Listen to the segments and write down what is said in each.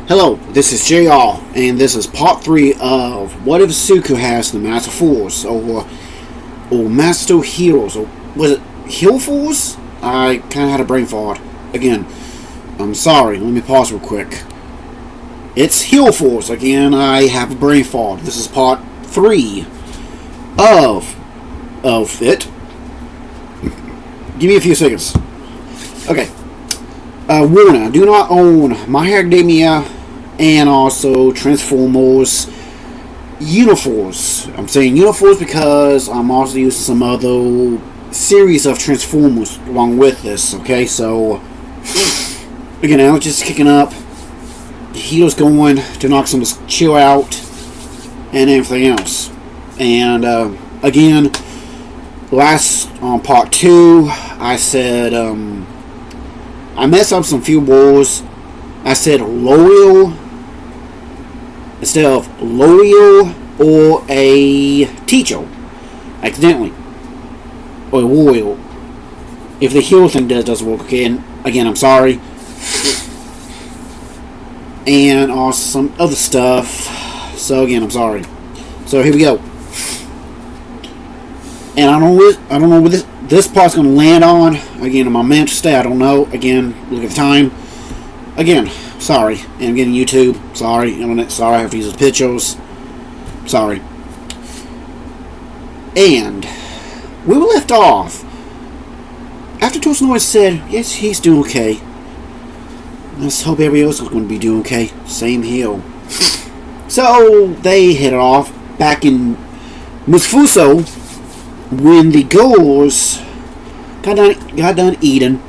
Hello, this is JR, and this is part 3 of What If Izuku Has the Master Force, or Master Heroes, or was it Heal Force? I kind of had a brain fart. Again, I'm sorry, let me pause real quick. It's Heal Force, again, I have a brain fart. This is part 3 of it. Give me a few seconds. Okay. Warning, I do not own My Hero Academia and also Transformers Uniforce. I'm saying Uniforce because I'm also using some other series of Transformers along with this, okay? So, again, I was just kicking up. The heel's going to knock some chill out and everything else. And, again, last on part 2, I said, I messed up some few words. I said loyal instead of loyal or a teacher. Accidentally. Or loyal. If the heal thing doesn't work again, I'm sorry. And also some other stuff. So again, I'm sorry. So here we go. And I don't know what this part's going to land on. Again, in my mental state, I don't know. Again, look at the time. Again, sorry. And again, YouTube, sorry. Internet, sorry. I have to use the pictures. Sorry. And we were left off after Torsenor said, yes, he's doing okay. Let's hope everybody else is going to be doing okay. Same here. So they headed off back in Musfuso when the girls got done eating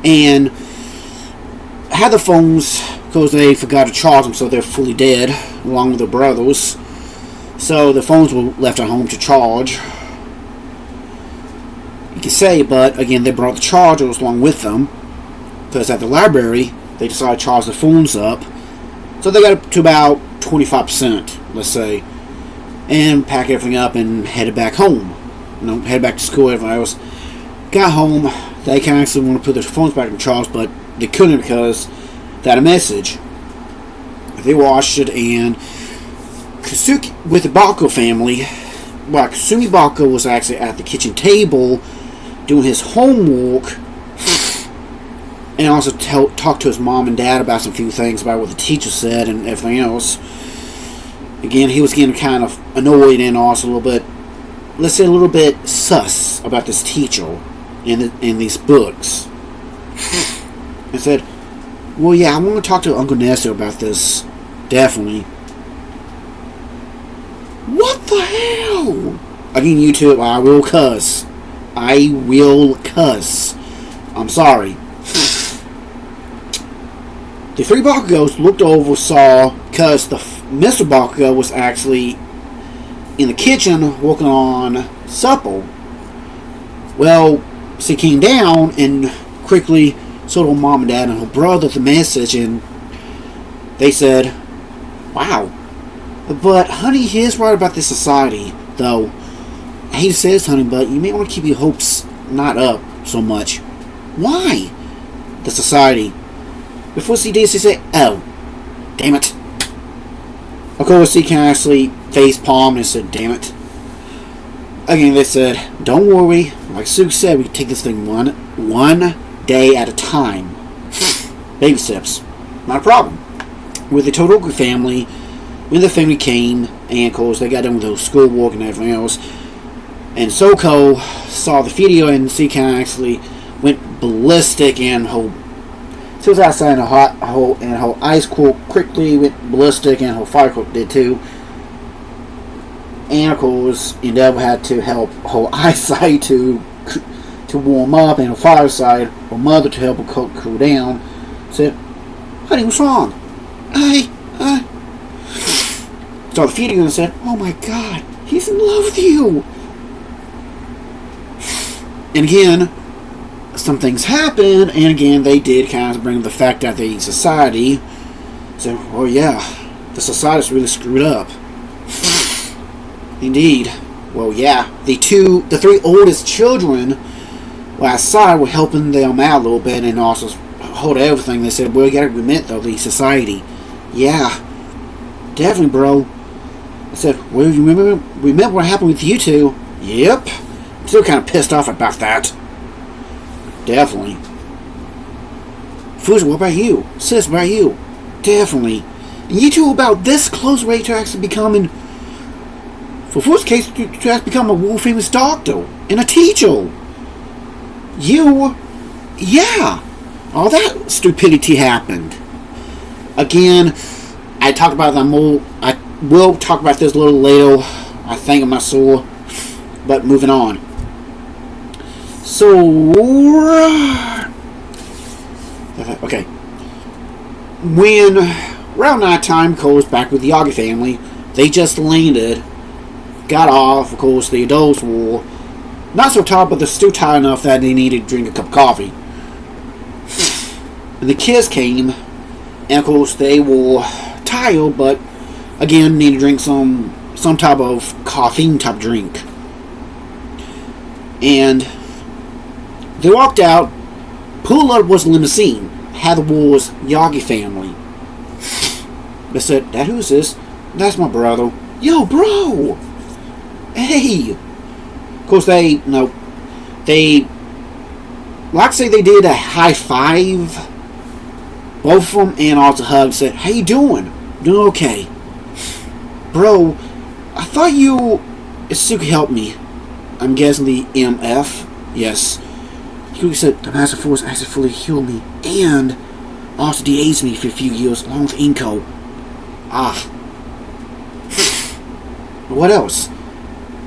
and had the phones because they forgot to charge them, so they're fully dead along with their brothers. So the phones were left at home to charge, you can say, but again they brought the chargers along with them because at the library they decided to charge the phones up, so they got up to about 25%, let's say, and pack everything up and headed back home. Head back to school. Everyone else got home. They kind of actually want to put their phones back in charge, but they couldn't because they had a message. They watched it, and Kusuki with the Bako family. Well, Kasumi Bako was actually at the kitchen table doing his homework, and also talked to his mom and dad about some few things about what the teacher said and everything else. Again, he was getting kind of annoyed and also a little bit, let's say, a little bit sus about this teacher in these books. I said, well, yeah, I want to talk to Uncle Nestor about this. Definitely. What the hell? Again, YouTube, I will cuss. I will cuss. I'm sorry. The three Bakugos looked over, saw, because Mr. Bakugo was actually in the kitchen working on supper. Well, she came down and quickly told her mom and dad and her brother the message, and they said, wow, but honey, he is right about this society, though. I hate to say this, honey, but you may want to keep your hopes not up so much. Why? The society. Before she did, she said, oh, damn it. Of course, he can actually face palm and said, damn it. Again, they said, don't worry. Like Sue said, we can take this thing one day at a time. Baby steps. Not a problem. With the Todoroki family, when the family came, and of course, they got done with their schoolwork and everything else, and Soko saw the video, and she kind of actually went ballistic, and she was outside in her ice core quickly went ballistic, and her fire core did too. And of course, Endeavor had to help her eyesight to warm up, and her fire side, her mother, to help her cool down. Said, honey, what's wrong? I saw the video and said, oh my god, he's in love with you. And again, some things happened, and again, they did kind of bring the fact that the society said, oh yeah, the society's really screwed up. Indeed. Well, yeah, the three oldest children last side were helping them out a little bit and also hold everything. They said, well, you gotta admit, though, the society, Yeah, definitely, bro. I said, well, you remember what happened with you two? Yep. I'm still kind of pissed off about that. Definitely. Fuji, what about you? Sis, what about you? Definitely. And you two about this close rate to actually becoming, for Fuji's case, to actually become a world famous doctor and a teacher. You, yeah. All that stupidity happened. Again, I talked about that more. I will talk about this a little later. I think I'm not sure. But moving on. So, okay. When around night time goes back with the Yagi family, they just landed, got off. Of course, the adults were not so tired, but they're still tired enough that they needed to drink a cup of coffee. And the kids came, and of course they were tired, but again needed to drink some type of caffeine type drink. And they walked out, pulled up was a limousine, had the Wars Yagi family. They said, "That who's this?" "That's my brother." "Yo, bro! Hey!" Of course, they like I say, they did a high five, both of them, and also hugged. Said, "How you doing?" "Doing okay." "Bro, I thought you, Izuku, helped me." "I'm guessing the MF." "Yes." Izuku said, "The Master Force actually fully healed me, and also de-aged me for a few years, along with Inko." Ah. What else?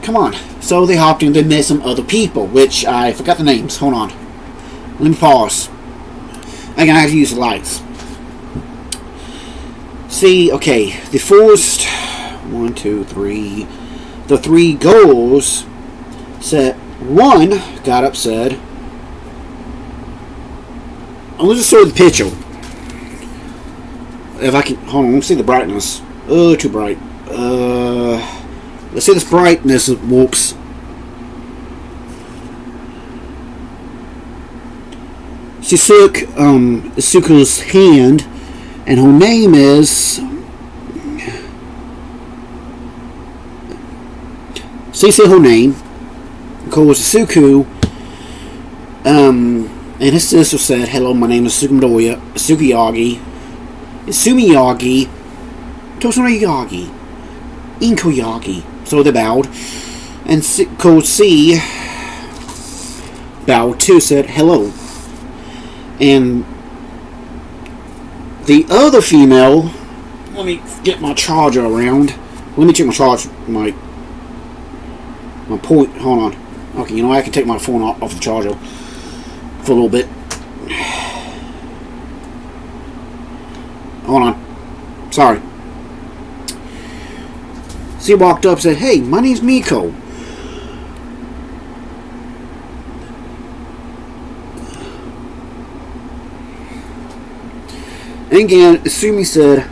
Come on. So they hopped in, they met some other people, which I forgot the names. Hold on. Let me pause. I'm gonna have to use the lights. See, okay, the first 1, 2, 3. The three girls said, one got up, said, I'm gonna just show you the picture. If I can, hold on, let me see the brightness. Oh, too bright. Let's see this brightness works. She took Izuku's hand, and her name is. She said her name. Of course, Izuku. And his sister said, "Hello, my name is Izuku Yagi. Isumi Yagi. Tosuna Yagi. Inko Yagi." So they bowed. And Code C bowed too, said, "Hello." And the other female, let me get my charger around. Let me check my charge, my point. Hold on. Okay, you know, I can take my phone off the charger for a little bit. Hold on. Sorry. She walked up and said, "Hey, my name's Miko." And again, Isumi said,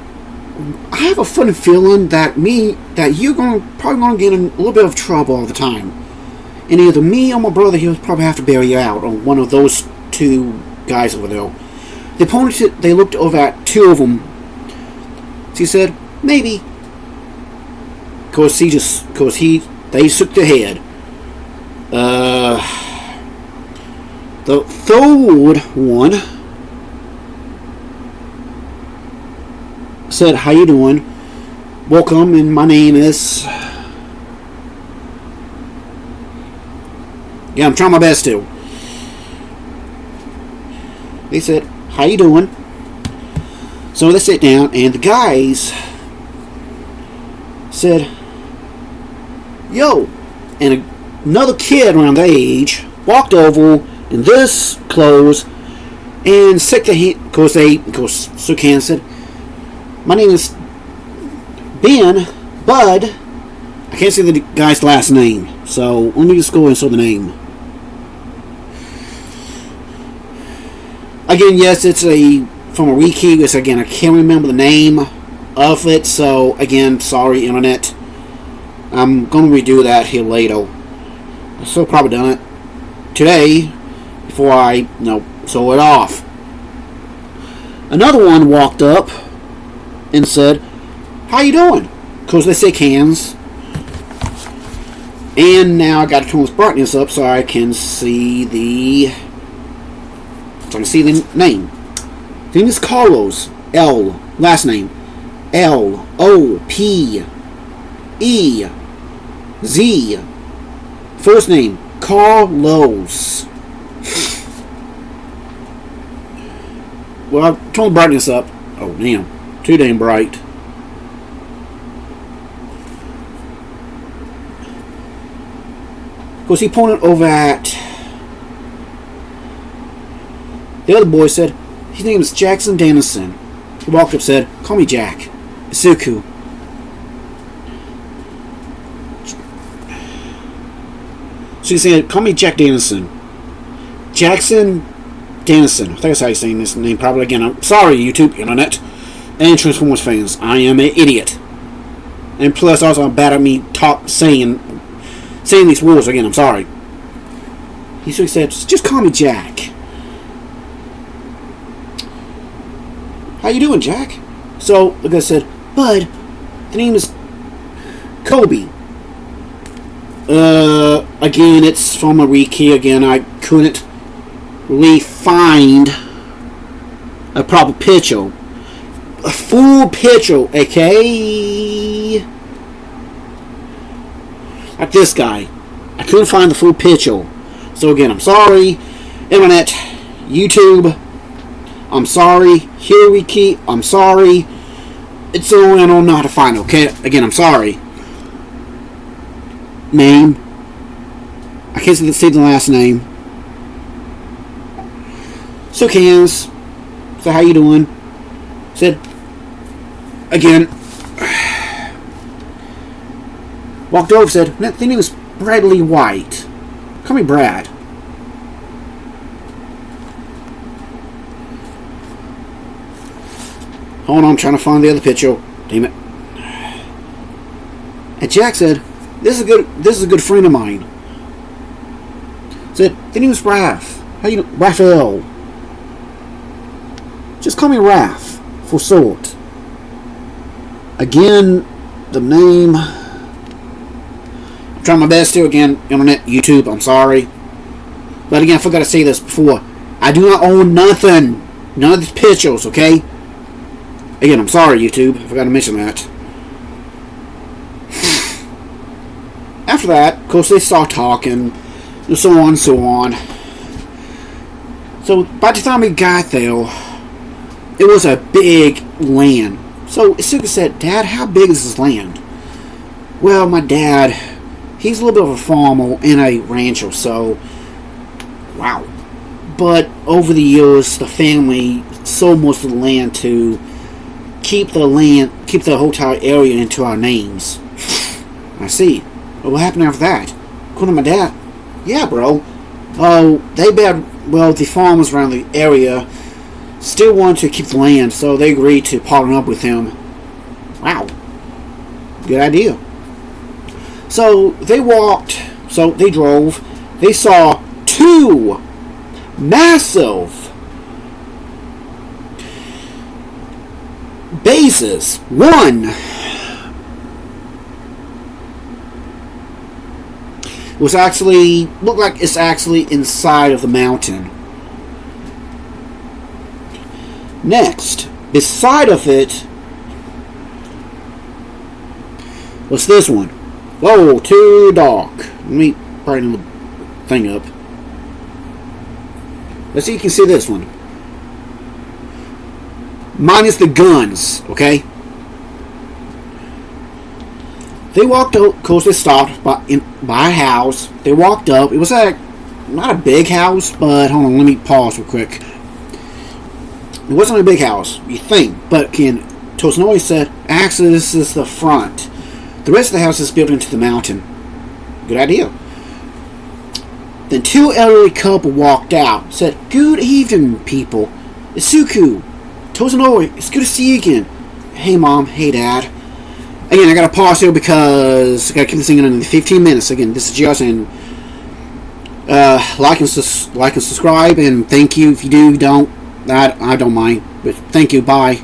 "I have a funny feeling that you're probably gonna get in a little bit of trouble all the time. And either me or my brother, he'll probably have to bail you out, or one of those two guys over there." They looked over at two of them. She said, "Maybe." They shook their head. The third one said, "How you doing? Welcome, and my name is..." Yeah, I'm trying my best to. They said, "How you doing?" So they sit down, and the guys said, "Yo," and another kid around their age walked over in this clothes and shook their hand. Of course, shook hands and said, "My name is Ben, Bud." I can't see the guy's last name, so let me just go and show the name. Again, yes, it's from a wiki. It's again, I can't remember the name of it, so again, sorry, internet. I'm gonna redo that here later. I've still probably done it today before I sew it off. Another one walked up and said, "How you doing?" Because they shake hands. And now I got to turn this brightness up so I can see the name. His name is Carlos. L. Last name Lopez. First name Carlos. Well, I'll turn the brightness up. Oh damn, too damn bright. Of course, he pointed over at the other boy. Said his name is Jackson Dennison. He walked up and said, "Call me Jack. Izuku." So he said, "Call me Jack Dennison." Jackson Dennison. I think that's how you're saying this name probably. Again, I'm sorry, YouTube, Internet, and Transformers fans. I am an idiot. And plus, also, I'm bad at me saying these words again. I'm sorry. He said, "Just call me Jack." "How you doing, Jack?" So the guy said, "Bud, the name is Kobe." Again, it's from a wiki. Again, I couldn't really find a proper picture. A full picture, okay? Like this guy. I couldn't find the full picture. So again, I'm sorry. Internet, YouTube, I'm sorry. Here we keep, I'm sorry. It's so I don't know how to find it, okay? Again, I'm sorry. Name. I can't see the last name. So hands. So how you doing? Said again. Walked over, said, "I think it was Bradley White. Call me Brad." Hold on, I'm trying to find the other picture. Damn it. And Jack said, This is a good friend of mine." Said, "The name is Raph. How you doing? Raphael. Just call me Raph for short." Again, the name. I'm trying my best here again. Internet, YouTube, I'm sorry. But again, I forgot to say this before. I do not own nothing. None of these pictures, okay? Again, I'm sorry, YouTube. I forgot to mention that. After that, of course, they start talking, and so on and so on. So, by the time we got there, it was a big land. So, Isuka said, "Dad, how big is this land?" "Well, my dad, he's a little bit of a farmer and a rancher, so, wow. But over the years, the family sold most of the land to keep the whole entire area into our names." "I see. Well, what happened after that?" According to my dad, "Yeah, bro. Oh, the farmers around the area still wanted to keep the land, so they agreed to partner up with him." Wow. Good idea. So they drove. They saw two massive bases. One looked like it's actually inside of the mountain. Next, beside of it was this one. Whoa, too dark. Let me brighten the thing up. Let's see if you can see this one. Minus the guns, okay? They walked up, of course they stopped by a house. They walked up. It was not a big house, but hold on, let me pause real quick. It wasn't a big house, you think, but Tosnoi said, "Actually, this is the front. The rest of the house is built into the mountain." Good idea. Then two elderly couple walked out. Said, "Good evening, people. Isuku, Tozanori, it's good to see you again." "Hey, Mom. Hey, Dad." Again, I gotta pause here because I gotta keep this thing in 15 minutes. Again, this is Josh, and like and subscribe, and thank you if you do. Don't. I don't mind, but thank you. Bye.